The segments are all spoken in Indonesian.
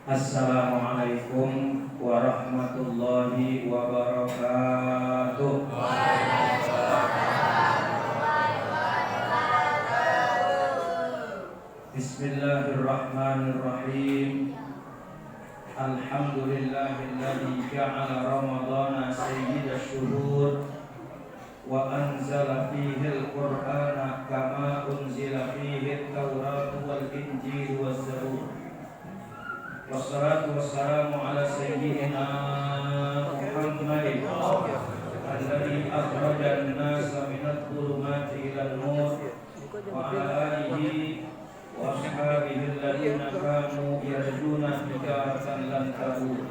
Assalamualaikum warahmatullahi wabarakatuh. Bismillahirrahmanirrahim. Alhamdulillahilladzi ja'ala ramadhana sayyidash shuhur wa anzala fihi al-Qur'ana kama unzila fihi at-Tauratu wal-Injil waz-Zabur. Wassalatu wassalamu ala sayyidina Muhammadin alladzi akhraja an-nasa minadh dhulumati ilal nur wa ala alihi wa ashabihi alladhina kanu yarjuna tijaratan lan tabur.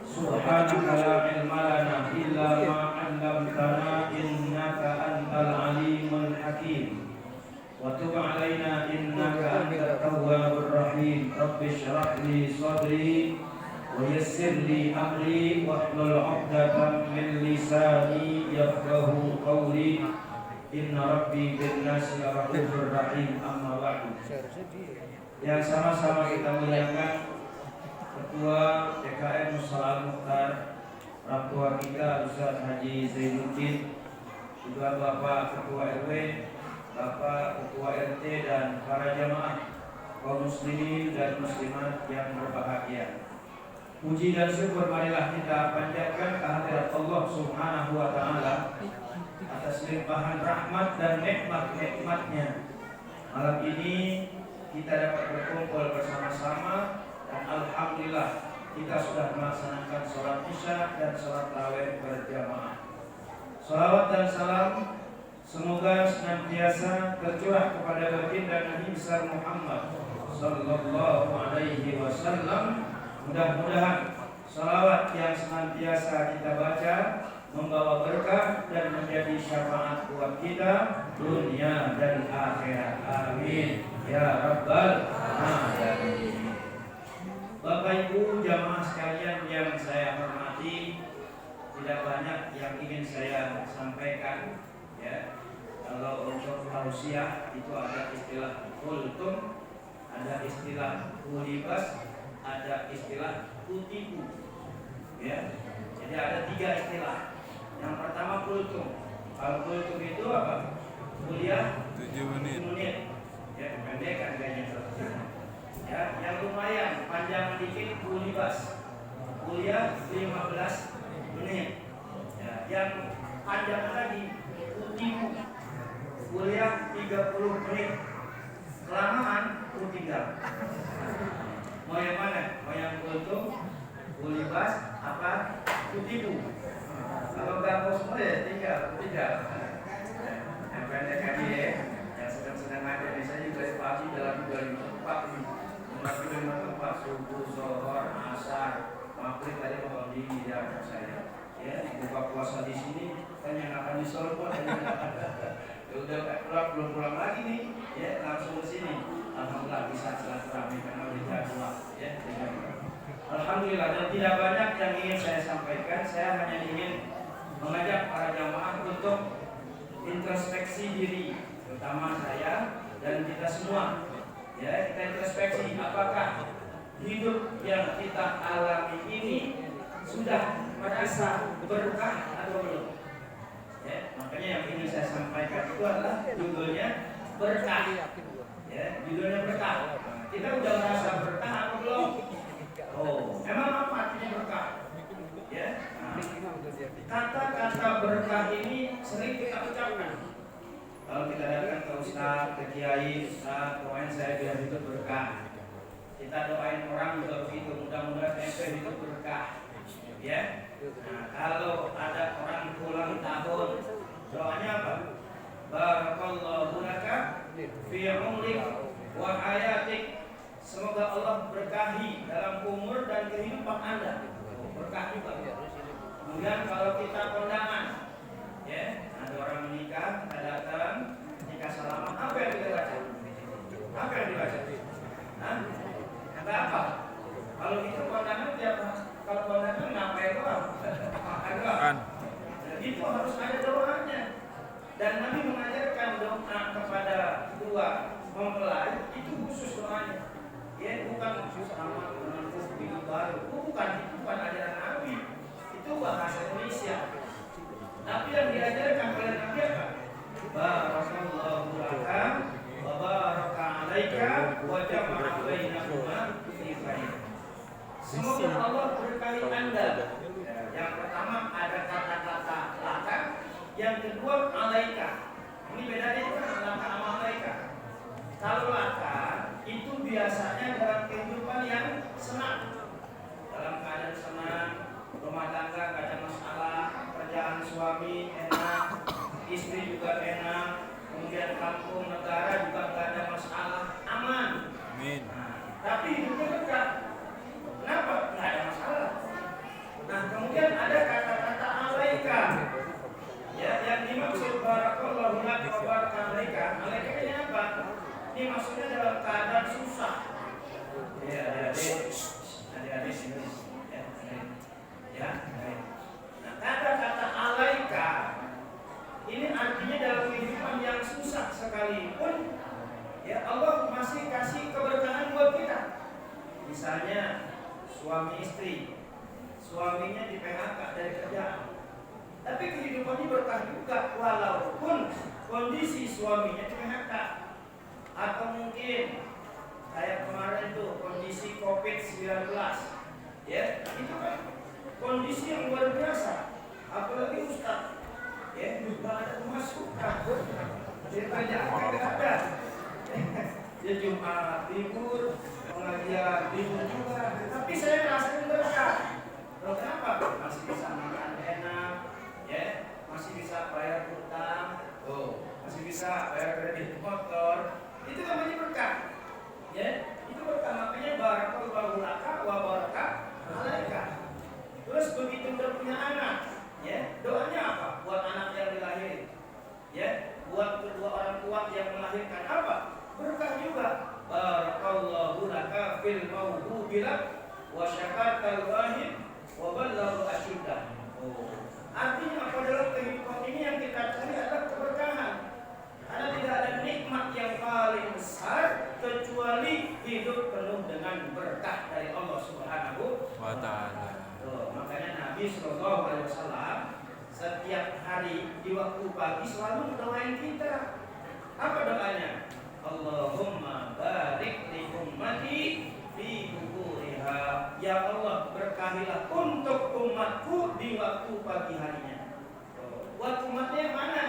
Subhanaka la ilma lana illa ma 'allamtana innaka antal alimul hakim. Wa tub 'alaina innaka antat tawwabur rahim. Rabbi shrah li sadri wa yassir li amri wahlul 'uqdatam min lisani yafqahu qawli. Inna rabbi bin nasi rahufur rahim. Amma ba'du. Yang sama-sama kita muliakan Ketua TKM Musala Mukhtar, orang tua kita Ustaz Haji Zainuddin, juga Bapak Ketua RW, Bapak Ketua RT, dan para jamaah kaum muslimin dan muslimat yang berbahagia. Puji dan syukur marilah kita panjatkan kehadirat Allah Subhanahu wa taala atas limpahan rahmat dan nikmat-nikmatnya. Malam ini kita dapat berkumpul bersama-sama dan alhamdulillah kita sudah melaksanakan sholat isya dan sholat tarawih berjamaah. Salawat dan salam semoga senantiasa tercurah kepada baginda Nabi besar Muhammad sallallahu alaihi wasallam. Mudah-mudahan salawat yang senantiasa kita baca membawa berkah dan menjadi syafaat buat kita dunia dan akhirat. Amin ya rabbal alamin. Bapak Ibu jamaah sekalian yang saya hormati, tidak banyak yang ingin saya sampaikan ya. Kalau untuk tausiah itu ada istilah kultum, ada istilah kulibas, ada istilah kutipu ya. Jadi ada 3 istilah. Yang pertama kultum. Kalau kultum itu apa? Kuliah 7 menit. Ya, pendekkan kayaknya ya, yang lumayan panjang dikit kulibas, kuliah 15 menit ya. Yang panjang lagi kutipu, kuliah 30 menit. Kelamaan tinggal. Mau yang mana? Mau yang kultum, kulibas, apa kutipu? Kalau nggak mau semua ya tinggal. Yang pendek aja ya. Yang sedang-sedang ada di saya juga pagi dalam 25 tempat ini. Tapi memang tempat subuh, zuhur, asar, maghrib tadi mau di hadapan saya. Ya, buka puasa di sini kan yang akan disolpon. Ya udah belum pulang lagi nih. Ya, langsung ke sini. Alhamdulillah bisa silaturahmi karena udah jadwal. Ya, alhamdulillah. Dan tidak banyak yang ingin saya sampaikan. Saya hanya ingin mengajak para jamaah untuk introspeksi diri, terutama saya dan kita semua. Ya, kita introspeksi apakah hidup yang kita alami ini sudah merasa berkah atau belum. Ya, makanya yang ingin saya sampaikan itu adalah judulnya berkah. Ya, judulnya berkah. Kita udah merasa berkah atau belum? Oh, emang apa artinya berkah? Ya, nah, kata-kata berkah ini sering kita ucapkan. Kalau kita datang ke ustaz, ke kiai, ustaz, doain saya biar hidup berkah. Kita doain orang juga begitu, mudah-mudahan saya hidup berkah. Ya. Nah, kalau ada orang ulang tahun, doanya apa? Barakallahu laka fi umrik wa hayatik. Semoga Allah berkahi dalam umur dan kehidupan Anda. Berkah juga. Kemudian kalau kita kondangan, ya, ada orang menikah, kita datang, nikah salaman, apa yang kita baca? Apa yang dibaca? Hah? Kata apa? Kalau itu kondangan tiap, kalau kondangan ngapain doang? Makan doang. Itu harus ada doanya. Dan Nabi mengajarkan doa kepada dua mempelai itu khusus doanya. Ya, bukan selamat bukan ajaran Nabi. Itu bahasa Indonesia. Tapi yang diajarkan oleh Nabi apa? Barakallahu laka wa baraka alaika wa jama'a bainakuma fi khair. Semoga Allah berkahi Anda. Yang pertama ada kata-kata laka, yang kedua alaika. Ini bedanya itu kan laka sama alaika. Kalau laka itu biasanya dalam kehidupan yang senang, dalam keadaan senang, rumah tangga gak ada masalah, kerjaan suami enak, istri juga enak, kemudian kampung negara juga gak ada masalah, aman. Amin. Tapi hidupnya dekat. Kenapa? Gak ada masalah. Nah, kemudian ada kata-kata alaika. Ya, yang dimaksud barakallahu laka wa baraka alaika. Alaika ini apa? Ini maksudnya dalam keadaan susah. Ya, adik-adik sini. Ya. Nah, kata-kata alaika ini artinya dalam kehidupan yang susah sekalipun, ya Allah masih kasih keberkahan buat kita. Misalnya suami istri, suaminya di PHK dari kerjaan, tapi kehidupannya berkah juga walaupun kondisi suaminya di PHK. Atau mungkin kayak kemarin itu kondisi COVID-19, ya itu kan kondisi yang luar biasa. Apalagi Ustaz, ya juga ada pemasukan, dia banyak ada. Ya Jumat libur, pengajian libur juga. Tapi saya merasakan berkah. Loh kenapa? Masih bisa makan enak, ya, masih bisa bayar utang, masih bisa bayar kredit motor. Itu namanya berkah, ya. Itu berkah, makanya barakallahu laka wa baraka alaika. Terus begitu udah punya anak, ya, doanya apa? Buat anak yang dilahirin, ya, buat kedua orang tua yang melahirkan apa? Berkah juga. Barakallahu laka fil mawhubilak wa syakartal wahid wa balagha asyuddah. Artinya apa? Dalam kehidupan ini yang kita cari adalah keberkahan. Karena tidak ada nikmat yang paling besar kecuali hidup penuh dengan berkah dari Allah Subhanahu wa Ta'ala. Makanya Nabi Sallallahu Alaihi Wasallam setiap hari di waktu pagi selalu doain kita. Apa doanya? Allahumma barik li ummati fi bukuriha. Ya Allah, berkahilah untuk umatku di waktu pagi harinya. Buat umatnya mana?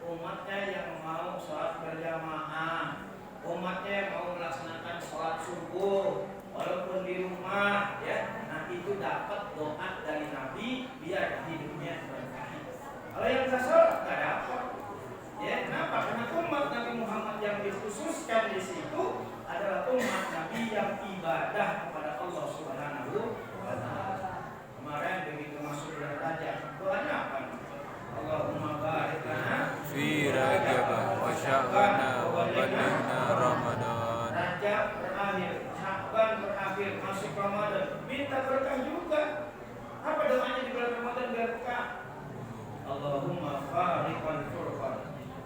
Umatnya yang mau sholat berjamaah, umatnya yang mau melaksanakan sholat subuh walaupun di rumah, ya. Nah itu dapat doa dari Nabi biar hidupnya berkah. Kalau yang nggak sholat nggak dapat, ya. Kenapa? Karena umat Nabi Muhammad yang dikhususkan di situ adalah umat Nabi yang ibadah kepada Allah Subhanahu wa Ta'ala. Kemarin begitu masuk bulan Rajab, doanya apa? Allahumma barik lana fi Rajab wa Sya'ban wa balighna Ramadan. Rajab berakhir, Sya'ban berakhir, masuk Ramadan, minta berkah juga. Apa doanya di bulan Ramadan biar berkah? Allahumma fariqal furqan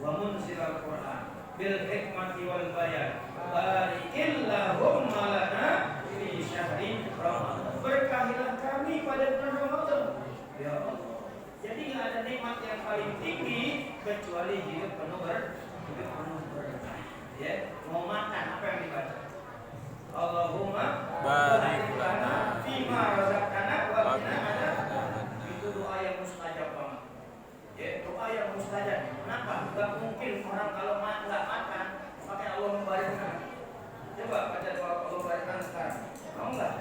wa munzilal Qur'an bil hikmati wal bayan barikillahumma lana fi syahri Ramadan. Berkahilah kami pada bulan Ramadan, ya Allah. Jadi nggak ada nikmat yang paling tinggi kecuali hidup penuh berkah. Ya, mau makan apa yang dibaca? Allahumma barik lana fima razaqtana wa qina adzabannar. Itu doa yang mustajab banget. Ya, doa yang mustajab. Kenapa? Enggak mungkin orang kalau nggak makan pakai Allah membalikkan. Coba baca doa Allah membalikkan sekarang. Mau nggak?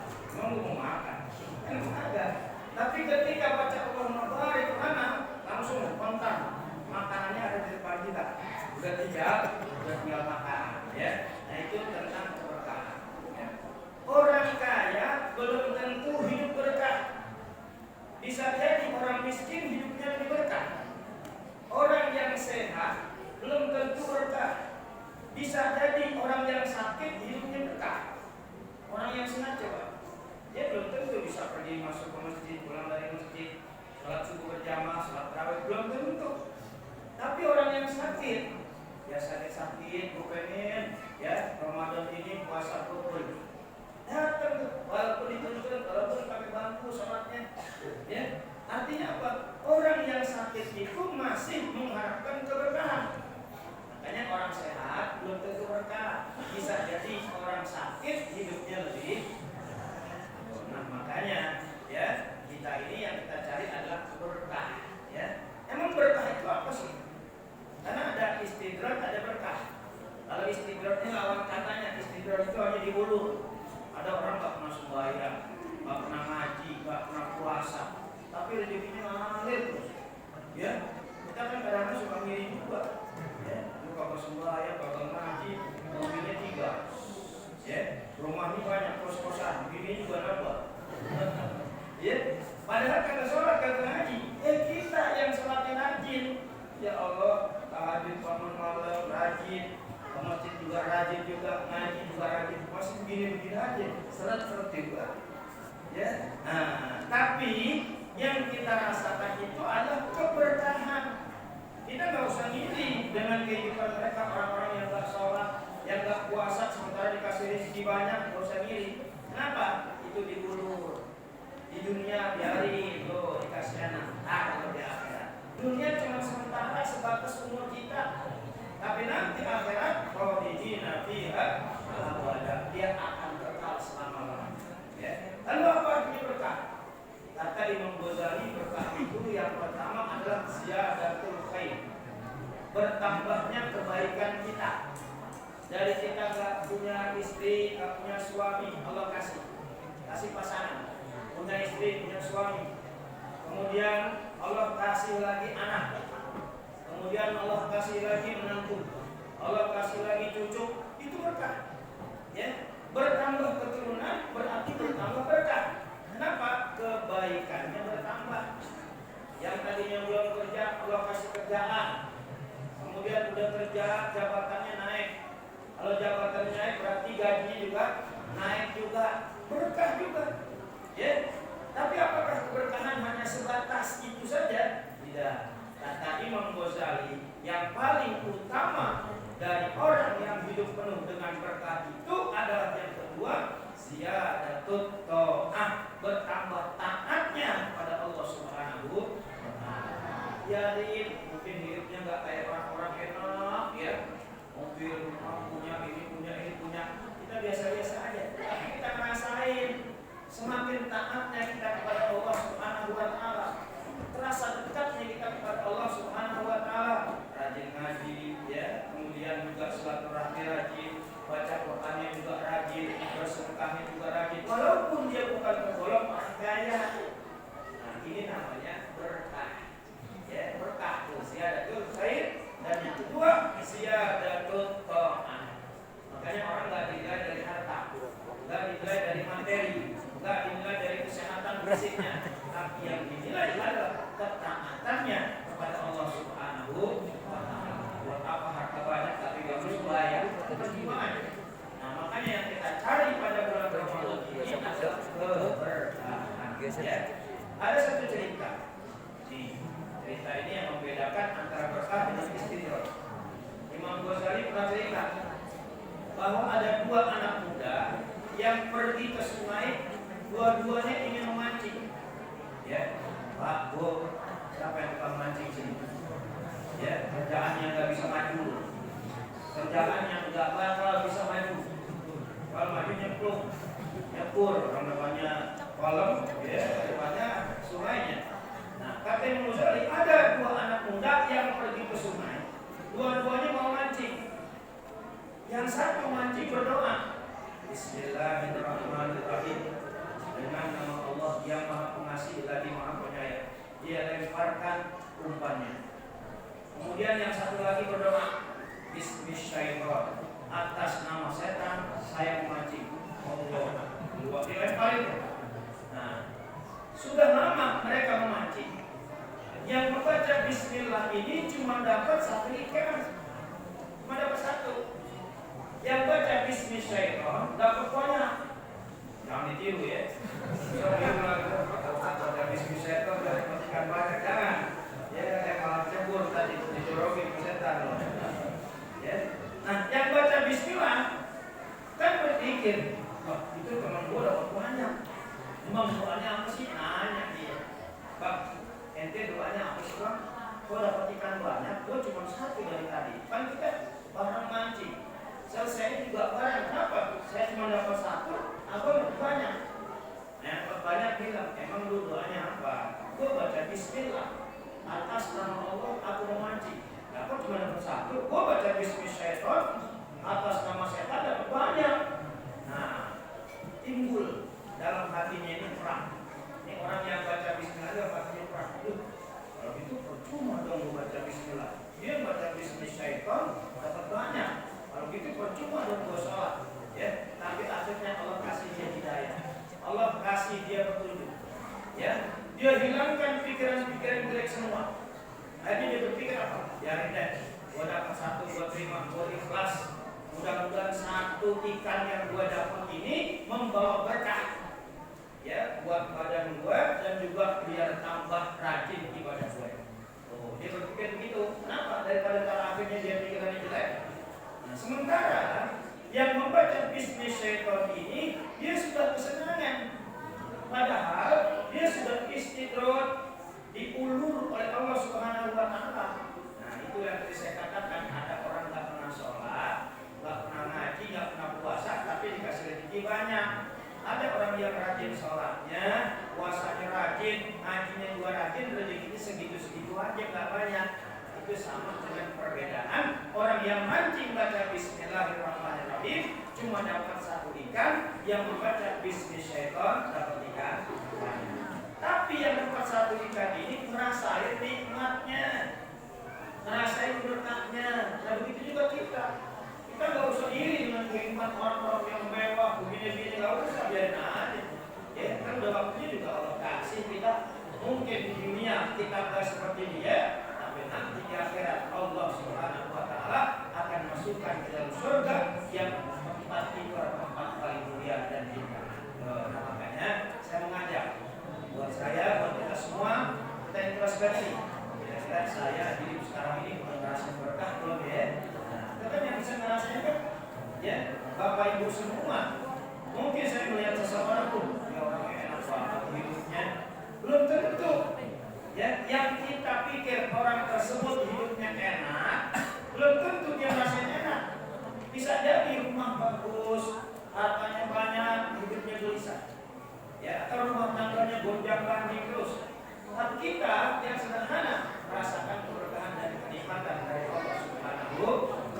Mau makan? Kan ada. Tapi ketika baca Allahumma barik lana langsung spontan makanannya ada di depan kita. Udah tinggal makan, ya. Nah itu tentang keberkahan. Ya. Orang kaya belum tentu hidup berkah. Bisa jadi orang miskin hidupnya lebih berkah. Orang yang sehat belum tentu berkah. Bisa jadi orang yang sakit hidupnya berkah. Orang yang sehat coba, dia belum tentu bisa pergi masuk ke masjid, pulang dari masjid, sholat subuh berjamaah, sholat tarawih, belum tentu. Tapi orang yang sakit, biasanya sakit, bukanin, ya Ramadan ini puasa full, datang walaupun dituntun, walaupun pakai bantuan. ini juga dapat. Ya, padahal kata sholat kata ngaji, kita yang sholatnya rajin. Ya Allah, tahajud bangun malam rajin, ke masjid juga rajin juga, ngaji juga rajin, masih begini-begini aja, seret-seret juga. Ya, nah, tapi yang kita rasakan itu adalah keberkahan. Kita nggak usah ngiri dengan kehidupan mereka, orang-orang yang nggak sholat, yang nggak puasa, sementara dikasih rezeki banyak, nggak usah ngiri. Kenapa? Itu diulur. Di dunia biarin, tuh dikasih anak, kalau di akhirat. Dunia cuma sementara, sebatas umur kita. Tapi nanti akhirat, khalidina fiha abada, dia akan kekal selama-lamanya. Ya. Lalu apa artinya berkah? Kata Imam Ghazali, berkah itu yang pertama adalah ziyadatul khair, bertambahnya kebaikan kita. Dari kita nggak punya istri, nggak punya suami, Allah kasih pasangan, punya istri, punya suami. Kemudian Allah kasih lagi anak, kemudian Allah kasih lagi menantu, Allah kasih lagi cucu, itu berkah. Ya, bertambah keturunan berarti bertambah berkah. Kenapa? Kebaikannya bertambah. Yang tadinya belum kerja, Allah kasih kerjaan. Kemudian udah kerja, jabatannya naik. Kalau jabatannya naik berarti gajinya juga naik juga. Berkah juga. Ya. Tapi apakah keberkahan hanya sebatas itu saja? Tidak. Kata Imam Ghazali, yang paling utama dari orang yang hidup penuh dengan berkah itu adalah yang kedua, ziyadatut ta'ah, bertambah taatnya pada Allah Subhanahu wa taala. Jadi mungkin hidupnya enggak kayak orang-orang enak ya. Mobil punya ini punya. Kita biasa-biasa aja. Tapi kita ngerasain semakin taatnya kita kepada Allah Subhanahu wa taala, terasa dekatnya kita kepada Allah Subhanahu wa taala. Rajin ngaji ya, kemudian juga silaturahmi rajin, baca Qur'annya juga rajin, bersedekahnya juga rajin, walaupun dia bukan tergolong orang kaya. Nah, ini namanya berkah. Ya, berkah itu ziyadatul khair, dan yang kedua ziyadatul ta'ah. Makanya orang enggak dinilai dari harta, enggak dinilai dari materi, enggak dinilai dari kesehatan fisiknya, tapi yang dinilai adalah ketaatannya kepada Allah Subhanahu wa taala. Buat apa harta banyak tapi gak berbayar? Gimana? Nah, makanya yang kita cari pada bulan Ramadan ini adalah keberkahan. Ya. Ada satu cerita. Nih, cerita ini yang membedakan antara berkah dengan istidraj. Imam Ghazali pernah cerita bahwa ada dua anak muda yang pergi ke sungai, dua-duanya ingin memancing. Ya, Pak, Bu, siapa yang tukang mancing sini? Ya, kerjaannya nggak bisa maju, kerjaannya nggak bakal bisa maju. Kalau maju nyepur, orang namanya kolam, ya, depannya sungainya. Nah, kata Imam Ghazali, ada dua anak muda yang pergi ke sungai, dua-duanya mau mancing. Yang satu mancing berdoa, Bismillahirrahmanirrahim, dengan nama Allah yang Maha Pengasih lagi Maha Penyayang. Dia lemparkan umpannya. Kemudian yang satu lagi berdoa, Bismillahirrahmanirrahim, atas nama setan saya memancing. Allah, dua dilemparin. Nah, sudah lama mereka memancing. Yang membaca Bismillah ini cuma dapat satu ikan, cuma dapat satu. Yang baca Bismillahirrahmanirrahim dapat banyak. Jangan ditiru ya. Baca Bismillahirrahmanirrahim dapat ikan banyak, jangan. Ya, kayak malah cebur tadi dicorokin ke setan loh. Ya. Nah, yang baca Bismillah kan berpikir, wah itu teman gua dapat banyak. Emang doanya apa sih? Nanya dia. Bang, ente doanya apa sih bang? Gua dapat ikan banyak, gua cuma satu dari tadi. Kan kita barang mancing. Selesai juga barang, kenapa? Saya cuma dapat satu, abang dapat banyak. Nah, yang dapat banyak bilang, emang lu doanya apa? Gua baca Bismillah, atas nama Allah aku memancing. Dapat cuma dapat satu, gua baca Bismillahirrahmanirrahim, atas nama setan dapat banyak. Nah, timbul dalam hatinya ini perang. Ini orang yang baca Bismillah dalam hatinya perang. Kalau gitu percuma dong gua baca Bismillah. Dia baca Bismillahirrahmanirrahim dapat banyak. Kalau gitu percuma dong gua sholat, ya. Tapi akhirnya Allah kasih dia hidayah. kasih dia petunjuk. Ya, dia hilangkan pikiran-pikiran jelek semua. Akhirnya dia berpikir apa? Biarin deh, gua dapat satu, gua terima, gua ikhlas. Mudah-mudahan satu ikan yang gua dapat ini membawa berkah. Ya, buat badan gua dan juga biar tambah rajin ibadah gua. Oh, dia berpikir begitu. Kenapa? Daripada akhirnya dia pikirannya jelek. Nah, sementara yang membaca bisnis syaitan ini dia sudah kesenangan. Padahal dia sudah istidroj, diulur oleh Allah Subhanahu wa taala. Nah, itu yang tadi saya katakan, ada orang enggak pernah sholat, enggak pernah ngaji, enggak pernah puasa, tapi dikasih rezeki banyak. Ada orang yang rajin sholatnya, puasanya rajin, ngajinya juga rajin, rezekinya segitu-segitu aja, nggak banyak. Itu sama dengan perbedaan orang yang mancing baca Bismillahirrahmanirrahim cuma dapat satu ikan, yang membaca bisnis syaitan dapat ikan. Tapi yang dapat satu ikan ini merasain nikmatnya, merasain berkahnya. Nah begitu juga kita. Kita nggak usah iri dengan kehidupan orang-orang yang mewah, begini-begini, nggak usah, biarin aja. Ya, kan udah waktunya juga Allah kasih kita. Mungkin di dunia kita nggak seperti dia, tapi nanti di akhirat Allah Subhanahu wa taala akan masukkan ke dalam surga yang tempat itu tempat paling mulia dan indah. Nah, makanya saya mengajak buat saya, buat kita semua, kita introspeksi. Kira-kira saya hidup sekarang ini udah ngerasain berkah belum ya? Kan yang bisa ngerasain kan, ya Bapak Ibu semua. Mungkin saya melihat seseorang tuh, ya orangnya enak banget hidupnya, belum tentu. Ya, yang kita pikir orang tersebut hidupnya enak, belum tentu dia ngerasain enak. Bisa jadi rumah bagus, hartanya banyak, hidupnya gelisah. Ya, atau rumah tangganya gonjang-ganjing terus. Tapi kita yang sederhana merasakan keberkahan dan kenikmatan dari Allah Subhanahu wa taala.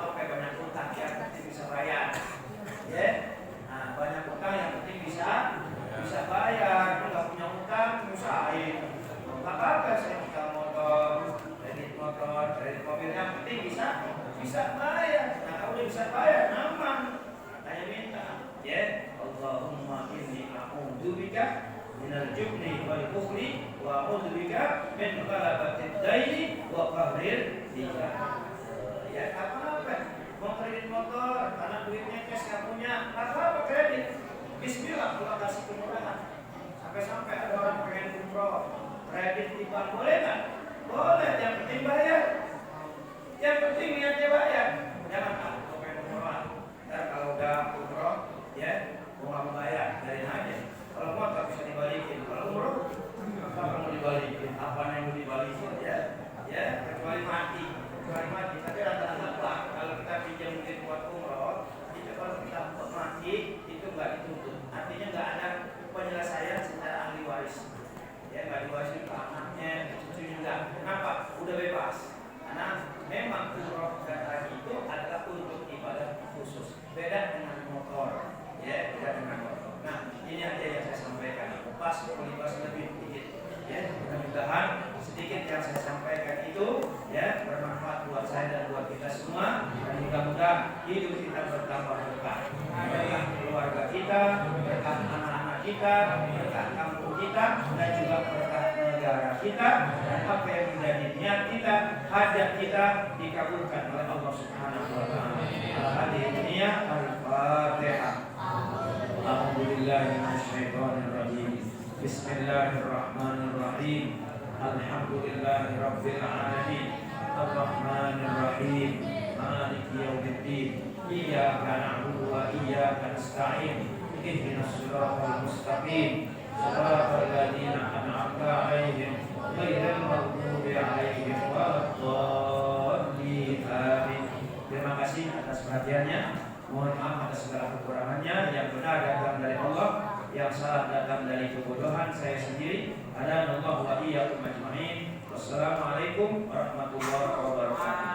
Pakai banyak utang yang penting bisa bayar, ya. Nah, banyak utang yang penting bisa bayar. Nggak punya utang, usahain. Nggak apa-apa, saya utang motor, kredit mobil, yang penting bisa bayar. Nah, kalau udah bisa bayar, aman. Hanya minta, ya. Allahumma inni a'udzubika minal jubni wal bukhli wa a'udzubika min ghalabatid daini wa qahril rijal. Ya, apa-apa, mau kredit motor karena duitnya cash nggak punya, apa-apa kredit. Bismillah, Allah kasih kemurahan. Sampai-sampai ada orang pengen umroh, kredit di bank, boleh nggak? Boleh, yang penting bayar. Yang penting niatnya bayar. Jangan aku pengen umroh, ntar kalau udah umroh, ya, mau nggak bayar, dari aja. Kalau motor bisa dibalikin, kalau umroh, apa mau dibalikin? Apa yang mau dibalikin? Ya, kecuali mati. Tapi rata-rata Pak, kalau kita pinjam duit buat umroh, itu kalau kita mati itu nggak dituntut. Artinya nggak ada penyelesaian secara ahli waris. Ya, nggak diwarisin ke anaknya, cucunya nggak. Kenapa? Udah bebas. Karena memang umroh dan haji itu adalah untuk ibadah khusus. Beda dengan motor. Ya, beda dengan motor. Nah, ini aja yang saya sampaikan. Pas lebih sedikit. Ya, mudah-mudahan sedikit yang saya sampaikan itu ya bermanfaat buat saya dan buat kita semua, dan mudah-mudahan hidup kita bertambah berkah, berkah keluarga kita, berkah anak-anak kita, berkah kampung kita, dan juga berkah negara kita, dan apa yang menjadi niat kita, hajat kita dikabulkan oleh Allah Subhanahu wa taala. Hadirin dunia, Al-Fatihah. Alhamdulillahi minasyaitonir rajim. Bismillahirrahmanirrahim. Alhamdulillahi rabbil alamin. Ar-Rahmanir Rahim. Maliki yaumiddin. Iyyaka na'budu wa iyyaka nasta'in. Ihdinas siratal mustaqim. Siratal ladzina an'amta 'alaihim ghairil maghdubi 'alaihim waladdallin. Amin. Terima kasih atas perhatiannya. Mohon maaf atas segala kekurangannya. Yang benar datang dari Allah, yang salah datang dari kebodohan saya sendiri. Adanallahu wa iyyakum ajma'in. Wassalamualaikum warahmatullahi wabarakatuh.